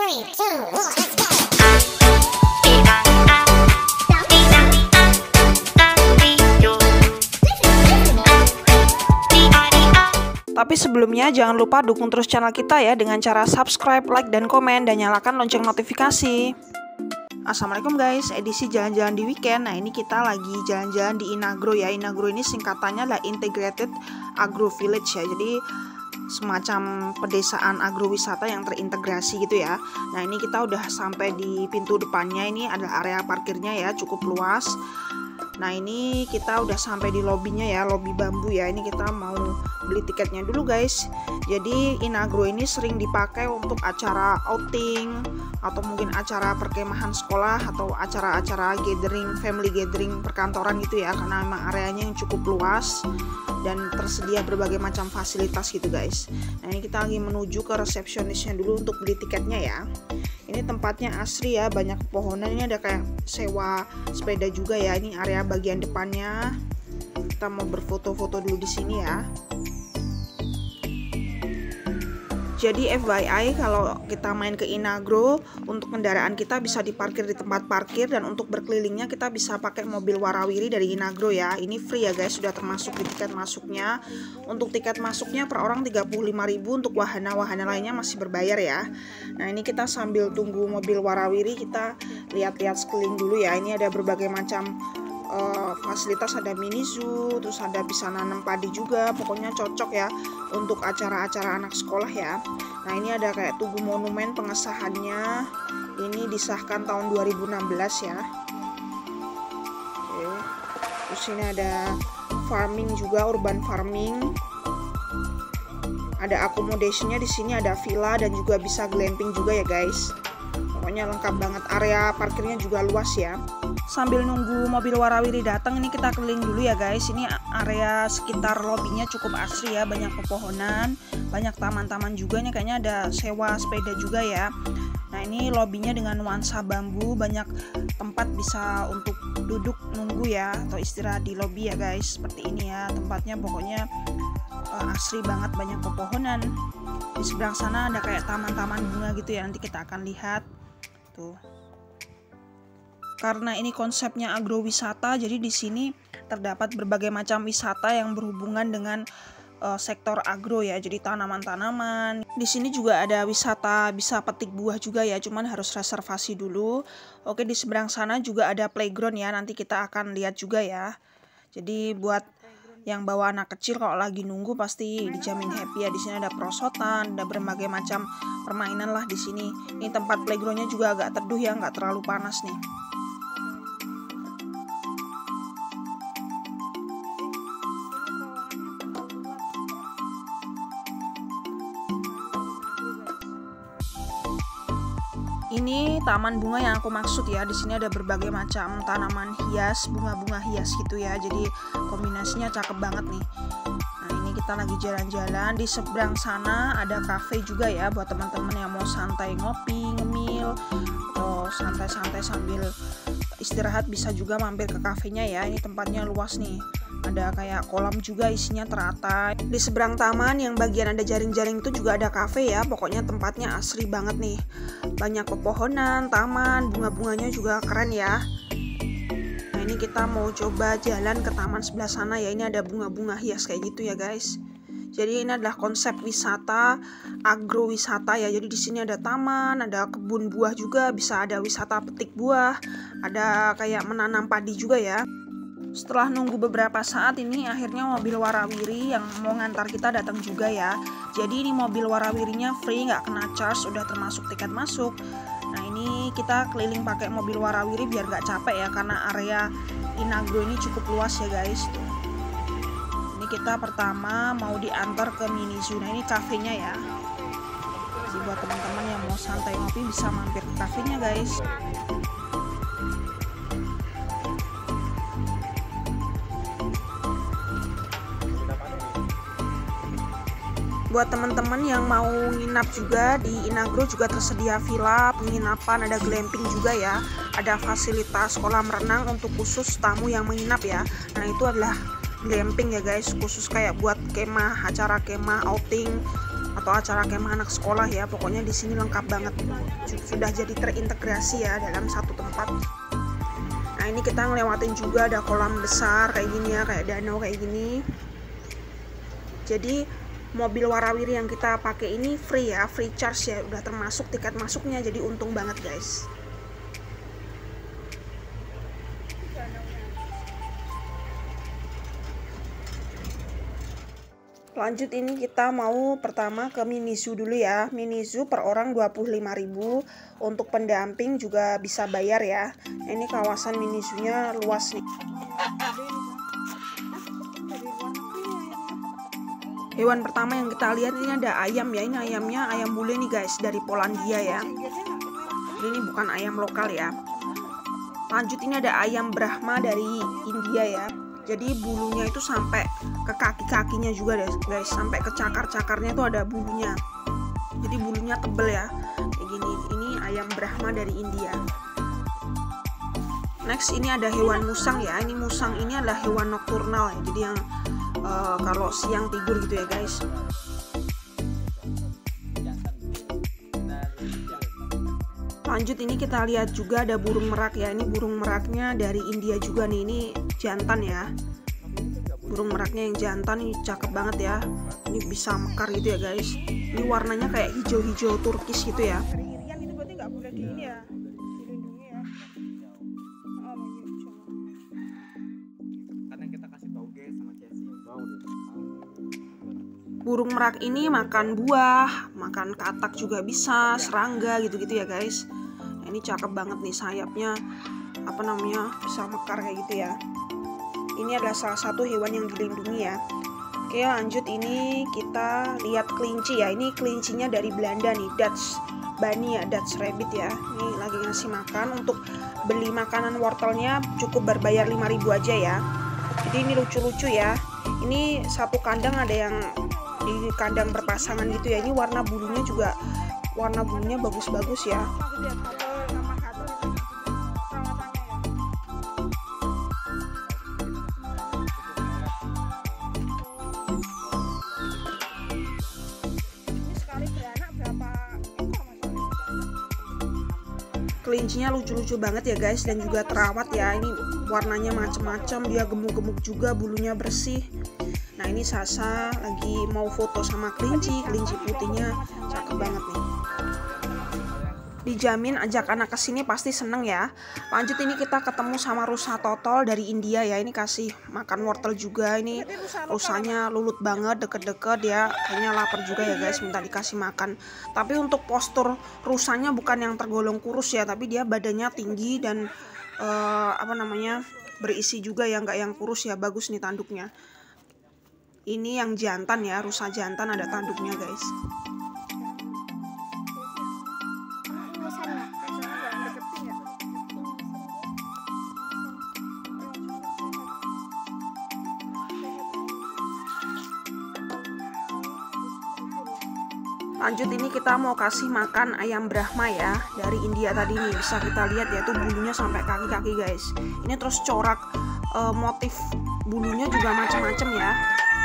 3, 2, 1, let's go. Tapi sebelumnya jangan lupa dukung terus channel kita ya dengan cara subscribe, like, dan komen, dan nyalakan lonceng notifikasi. Assalamualaikum guys, edisi jalan-jalan di weekend. Nah ini kita lagi jalan-jalan di Inagro ya. Inagro ini singkatannya adalah Integrated Agro Village ya. Jadi semacam pedesaan agrowisata yang terintegrasi gitu ya. Nah ini kita udah sampai di pintu depannya. Ini adalah area parkirnya ya, cukup luas. Nah ini kita udah sampai di lobbynya ya, lobby bambu ya. Ini kita mau beli tiketnya dulu guys. Jadi Inagro ini sering dipakai untuk acara outing atau mungkin acara perkemahan sekolah atau acara-acara gathering, family gathering perkantoran gitu ya. Karena memang areanya yang cukup luas dan tersedia berbagai macam fasilitas gitu guys. Nah ini kita lagi menuju ke resepsionisnya dulu untuk beli tiketnya ya. Ini tempatnya asri ya, banyak pepohonan. Ini ada kayak sewa sepeda juga ya. Ini area bagian depannya. Kita mau berfoto-foto dulu di sini ya. Jadi FYI kalau kita main ke Inagro, untuk kendaraan kita bisa diparkir di tempat parkir, dan untuk berkelilingnya kita bisa pakai mobil warawiri dari Inagro ya. Ini free ya guys, sudah termasuk di tiket masuknya. Untuk tiket masuknya per orang 35.000, untuk wahana-wahana lainnya masih berbayar ya. Nah ini kita sambil tunggu mobil warawiri, kita lihat-lihat sekeliling dulu ya. Ini ada berbagai macam fasilitas, ada mini zoo, terus ada bisa nanam padi juga. Pokoknya cocok ya untuk acara-acara anak sekolah ya. Nah ini ada kayak tugu monumen pengesahannya, ini disahkan tahun 2016 ya. Oke. Terus ini ada farming juga, urban farming. Ada accommodationnya di sini, ada villa dan juga bisa glamping juga ya guys. Pokoknya lengkap banget, area parkirnya juga luas ya. Sambil nunggu mobil warawiri datang, ini kita keliling dulu ya guys. Ini area sekitar lobbynya cukup asri ya, banyak pepohonan, banyak taman-taman juga. Ini kayaknya ada sewa sepeda juga ya. Nah ini lobbynya dengan nuansa bambu, banyak tempat bisa untuk duduk nunggu ya, atau istirahat di lobby ya guys. Seperti ini ya tempatnya, pokoknya asri banget, banyak pepohonan. Di seberang sana ada kayak taman-taman bunga gitu ya, nanti kita akan lihat tuh. Karena ini konsepnya agrowisata, jadi di sini terdapat berbagai macam wisata yang berhubungan dengan sektor agro ya. Jadi tanaman-tanaman. Di sini juga ada wisata bisa petik buah juga ya, cuman harus reservasi dulu. Oke, di seberang sana juga ada playground ya, nanti kita akan lihat juga ya. Jadi buat yang bawa anak kecil kalau lagi nunggu pasti dijamin happy ya. Di sini ada perosotan, ada berbagai macam permainan lah di sini. Ini tempat playgroundnya juga agak teduh ya, nggak terlalu panas nih. Ini taman bunga yang aku maksud ya. Di sini ada berbagai macam tanaman hias, bunga-bunga hias gitu ya. Jadi kombinasinya cakep banget nih. Nah ini kita lagi jalan-jalan. Di seberang sana ada cafe juga ya, buat teman-teman yang mau santai ngopi, ngemil, atau santai-santai sambil istirahat bisa juga mampir ke kafenya ya. Ini tempatnya luas nih. Ada kayak kolam juga, isinya teratai. Di seberang taman yang bagian ada jaring-jaring itu juga ada cafe ya. Pokoknya tempatnya asri banget nih. Banyak pepohonan, taman, bunga-bunganya juga keren ya. Nah ini kita mau coba jalan ke taman sebelah sana ya. Ini ada bunga-bunga hias kayak gitu ya guys. Jadi ini adalah konsep wisata agrowisata ya. Jadi di sini ada taman, ada kebun buah juga, bisa ada wisata petik buah, ada kayak menanam padi juga ya. Setelah nunggu beberapa saat, ini akhirnya mobil warawiri yang mau ngantar kita datang juga ya. Jadi ini mobil warawirinya free, nggak kena charge, udah termasuk tiket masuk. Nah ini kita keliling pakai mobil warawiri biar nggak capek ya, karena area Inagro ini cukup luas ya guys. Tuh. Ini kita pertama mau diantar ke mini zoo. Nah ini kafenya ya. Jadi buat teman-teman yang mau santai ngopi bisa mampir ke kafenya guys. Buat teman-teman yang mau nginap juga di Inagro juga tersedia villa, penginapan, ada glamping juga ya. Ada fasilitas kolam renang untuk khusus tamu yang menginap ya. Nah itu adalah glamping ya guys, khusus kayak buat kemah, acara kemah, outing, atau acara kemah anak sekolah ya. Pokoknya di sini lengkap banget, sudah jadi terintegrasi ya dalam satu tempat. Nah ini kita ngelewatin juga ada kolam besar kayak gini ya, kayak danau kayak gini. Jadi mobil warawiri yang kita pakai ini free ya, free charge ya, udah termasuk tiket masuknya, jadi untung banget guys. Lanjut, ini kita mau pertama ke mini zoo dulu ya. Mini zoo per orang 25.000. Untuk pendamping juga bisa bayar ya. Ini kawasan mini zoo-nya luas nih. Hewan pertama yang kita lihat ini ada ayam ya. Ini ayamnya ayam bule nih guys, dari Polandia ya. Ini bukan ayam lokal ya. Lanjut, ini ada ayam Brahma dari India ya. Jadi bulunya itu sampai ke kaki-kakinya juga deh guys, sampai ke cakar-cakarnya itu ada bulunya. Jadi bulunya tebel ya, kayak gini. Ini ayam Brahma dari India. Next, ini ada hewan musang ya. Ini musang ini adalah hewan nokturnal ya. Jadi yang kalau siang tidur gitu ya guys. Lanjut, ini kita lihat juga ada burung merak ya. Ini burung meraknya dari India juga nih. Ini jantan ya. Burung meraknya yang jantan ini cakep banget ya. Ini bisa mekar gitu ya guys. Ini warnanya kayak hijau-hijau turkis gitu ya. Burung merak ini makan buah, makan katak juga bisa, serangga gitu-gitu ya guys. Nah, ini cakep banget nih sayapnya, apa namanya, bisa mekar kayak gitu ya. Ini adalah salah satu hewan yang dilindungi ya. Oke, lanjut, ini kita lihat kelinci ya. Ini kelincinya dari Belanda nih, Dutch bunny ya, Dutch rabbit ya. Ini lagi ngasih makan. Untuk beli makanan wortelnya cukup berbayar 5.000 aja ya. Jadi ini lucu-lucu ya. Ini satu kandang ada yang di kandang berpasangan gitu ya. Ini warna bulunya juga, warna bulunya bagus-bagus ya. Kelincinya lucu-lucu banget ya guys, dan juga terawat ya. Ini warnanya macem-macem, dia gemuk-gemuk juga, bulunya bersih. Nah ini Sasa lagi mau foto sama kelinci putihnya cakep banget nih. Dijamin ajak anak kesini pasti seneng ya. Lanjut, ini kita ketemu sama rusa totol dari India ya. Ini kasih makan wortel juga. Ini rusanya lulut banget, deket-deket ya. Kayaknya lapar juga ya guys, minta dikasih makan. Tapi untuk postur rusanya bukan yang tergolong kurus ya, tapi dia badannya tinggi dan apa namanya, berisi juga ya, nggak yang kurus ya. Bagus nih tanduknya. Ini yang jantan ya, rusa jantan ada tanduknya guys. Lanjut, ini kita mau kasih makan ayam Brahma ya, dari India tadi nih. Bisa kita lihat ya, tuh bulunya sampai kaki-kaki guys. Ini terus corak motif bulunya juga macam-macam ya.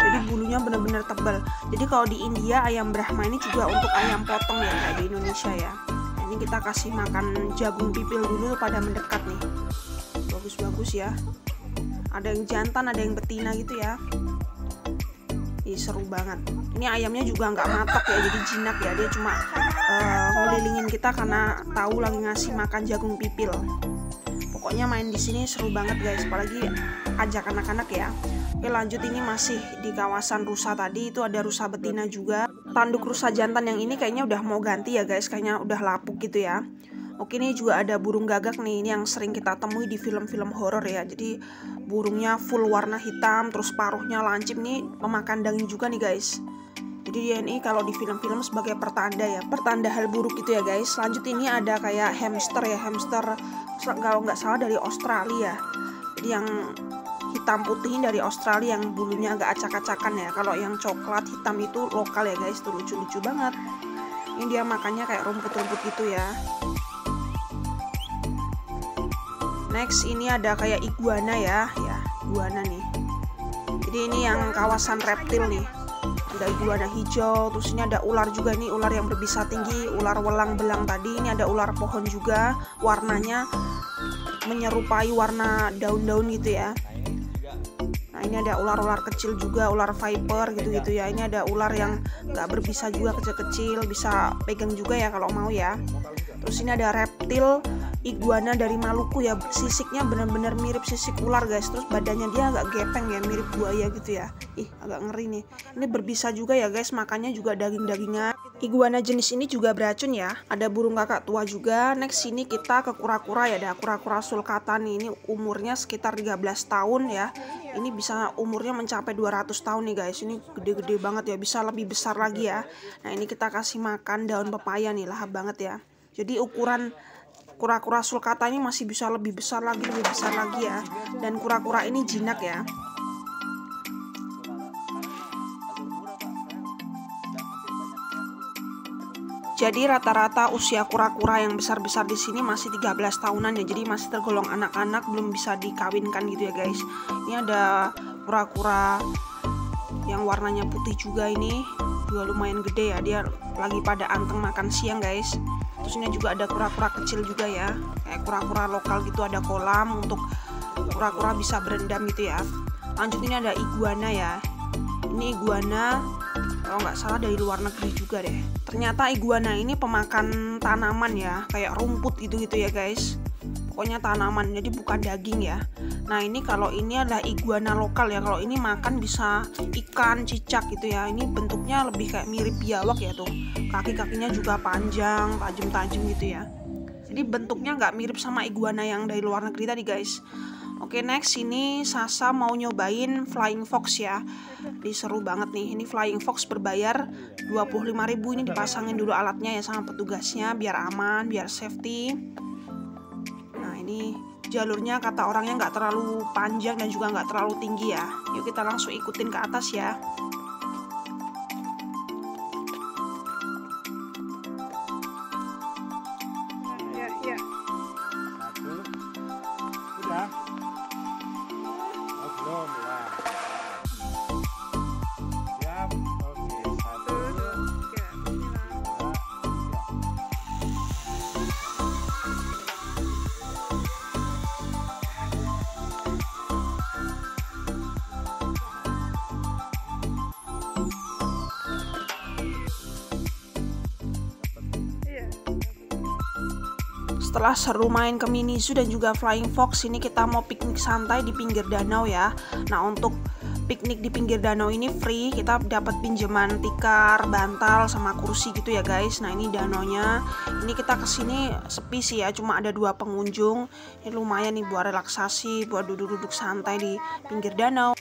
Jadi bulunya benar-benar tebal. Jadi kalau di India ayam Brahma ini juga untuk ayam potong ya, kayak di Indonesia ya. Nah, ini kita kasih makan jagung pipil dulu pada mendekat nih. Bagus-bagus ya. Ada yang jantan, ada yang betina gitu ya. Ih, seru banget. Ini ayamnya juga nggak matok ya, jadi jinak ya. Dia cuma ngelilingin kita karena tahu lagi ngasih makan jagung pipil. Pokoknya main di sini seru banget guys, apalagi ajak anak-anak ya. Oke, lanjut, ini masih di kawasan rusa tadi, itu ada rusa betina juga. Tanduk rusa jantan yang ini kayaknya udah mau ganti ya guys, kayaknya udah lapuk gitu ya. Oke, ini juga ada burung gagak nih, ini yang sering kita temui di film-film horor ya. Jadi burungnya full warna hitam, terus paruhnya lancip nih, pemakan daging juga nih guys. Jadi dia ini kalau di film-film sebagai pertanda ya, pertanda hal buruk gitu ya guys. Lanjut, ini ada kayak hamster ya, hamster kalau nggak salah dari Australia. Jadi yang hitam putih dari Australia yang bulunya agak acak-acakan ya. Kalau yang coklat hitam itu lokal ya guys, tuh lucu-lucu banget. Ini dia makannya kayak rumput-rumput gitu ya. Next, ini ada kayak iguana ya, iguana nih. Jadi ini yang kawasan reptil nih. ada iguana hijau. Terus ini ada ular juga nih, ular yang berbisa tinggi, ular welang belang tadi. Ini ada ular pohon juga, warnanya menyerupai warna daun-daun gitu ya. Nah ini ada ular-ular kecil juga, ular viper gitu-gitu ya. Ini ada ular yang nggak berbisa juga, kecil-kecil, bisa pegang juga ya kalau mau ya. Terus ini ada reptil iguana dari Maluku ya, sisiknya benar-benar mirip sisik ular guys. Terus badannya dia agak gepeng ya, mirip buaya gitu ya. Agak ngeri nih. Ini berbisa juga ya guys, makannya juga daging-dagingan. Iguana jenis ini juga beracun ya. Ada burung kakak tua juga. Next sini kita ke kura-kura ya, ada kura-kura sulcata nih. Ini umurnya sekitar 13 tahun ya. Ini bisa umurnya mencapai 200 tahun nih guys. Ini gede-gede banget ya, bisa lebih besar lagi ya. Nah ini kita kasih makan daun pepaya nih, lahap banget ya. Jadi ukuran kura-kura sulcata ini masih bisa lebih besar lagi ya. Dan kura-kura ini jinak ya. Jadi rata-rata usia kura-kura yang besar-besar di sini masih 13 tahunan ya. Jadi masih tergolong anak-anak, belum bisa dikawinkan gitu ya guys. Ini ada kura-kura yang warnanya putih juga, ini juga lumayan gede ya. Dia lagi pada anteng makan siang guys. Terus ini juga ada kura-kura kecil juga ya, kayak kura-kura lokal gitu, ada kolam untuk kura-kura bisa berendam gitu ya. Lanjut ini ada iguana ya. Ini iguana kalau nggak salah dari luar negeri juga deh. Ternyata iguana ini pemakan tanaman ya, kayak rumput gitu-gitu ya guys. Pokoknya tanaman, jadi bukan daging ya. Nah ini kalau ini adalah iguana lokal ya. Kalau ini makan bisa ikan, cicak gitu ya. Ini bentuknya lebih kayak mirip biawak ya tuh. Kaki-kakinya juga panjang, tajam-tajam gitu ya. Jadi bentuknya nggak mirip sama iguana yang dari luar negeri tadi guys. Oke next, ini Sasa mau nyobain flying fox ya. Ini seru banget nih. Ini flying fox berbayar 25.000. Ini dipasangin dulu alatnya ya sama petugasnya biar aman, biar safety. Nah ini jalurnya kata orangnya nggak terlalu panjang dan juga nggak terlalu tinggi ya. Yuk kita langsung ikutin ke atas ya. Ya. Sudah? Oh, belum ya. Siap. Oke, 1, 2, 3. Setelah seru main ke mini zoo dan juga flying fox, ini kita mau piknik santai di pinggir danau ya. Nah untuk piknik di pinggir danau ini free, kita dapat pinjaman tikar, bantal, sama kursi gitu ya guys. Nah ini danaunya, ini kita kesini sepi sih ya, cuma ada 2 pengunjung. Ini lumayan nih buat relaksasi, buat duduk-duduk santai di pinggir danau.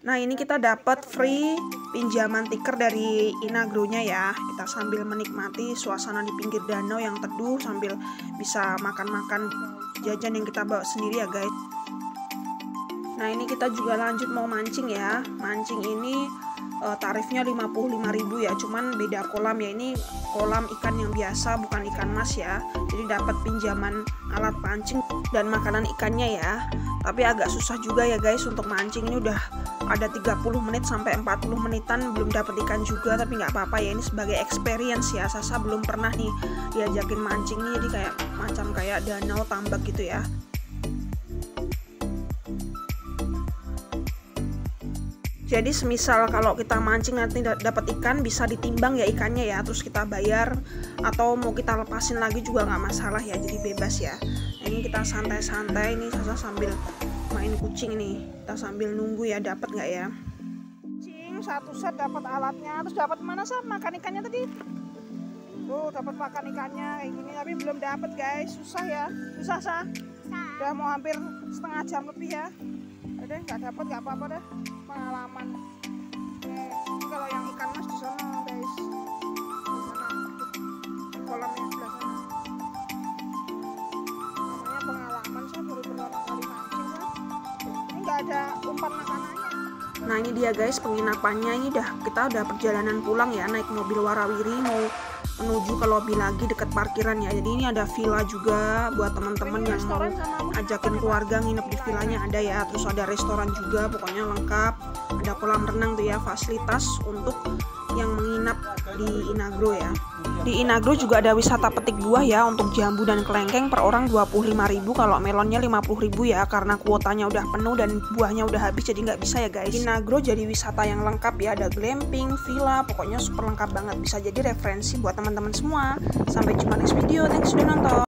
Nah ini kita dapat free pinjaman tikar dari Inagronya ya. Kita sambil menikmati suasana di pinggir danau yang teduh, sambil bisa makan-makan jajan yang kita bawa sendiri ya guys. Nah ini kita juga lanjut mau mancing ya. Mancing ini tarifnya 55.000 ya, cuman beda kolam ya. Ini kolam ikan yang biasa, bukan ikan mas ya. Jadi dapat pinjaman alat pancing dan makanan ikannya ya. Tapi agak susah juga ya guys untuk mancing. Ini udah ada 30 menit sampai 40 menitan belum dapat ikan juga, tapi nggak apa-apa ya, ini sebagai experience ya. Sasa belum pernah nih diajakin mancing nih, jadi kayak macam kayak danau tambak gitu ya. Jadi semisal kalau kita mancing nanti dapat ikan, bisa ditimbang ya ikannya ya, terus kita bayar, atau mau kita lepasin lagi juga nggak masalah ya, jadi bebas ya. Nah, ini kita santai-santai nih, Sasa sambil main kucing nih, kita sambil nunggu ya dapat nggak ya. Kucing satu set dapat alatnya, terus dapat mana sih makan ikannya tadi? Tuh dapat makan ikannya kayak gini, tapi belum dapat guys, susah ya, susah Sa. Udah mau hampir setengah jam lebih ya. Udah nggak dapat nggak apa-apa deh, pengalaman. Ini kalau yang ikan mas di sana guys, di sana di kolamnya sebelah sana. Namanya pengalaman, saya baru pertama kali mancing kan. Ini nggak ada umpan makanannya. Nah ini dia guys penginapannya, ini kita udah perjalanan pulang ya, naik mobil warawiri mau menuju ke lobi lagi dekat parkiran ya. Jadi ini ada villa juga buat teman-teman yang mau ajakin keluarga nginep di villanya ada ya. Terus ada restoran juga, pokoknya lengkap. Ada kolam renang tuh ya, fasilitas untuk yang menginap di Inagro ya. Di Inagro juga ada wisata petik buah ya, untuk jambu dan kelengkeng per orang 25.000, kalau melonnya 50.000 ya, karena kuotanya udah penuh dan buahnya udah habis jadi nggak bisa ya guys. Inagro jadi wisata yang lengkap ya, ada glamping, villa, pokoknya super lengkap banget, bisa jadi referensi buat teman-teman semua. Sampai jumpa next video, thanks sudah nonton.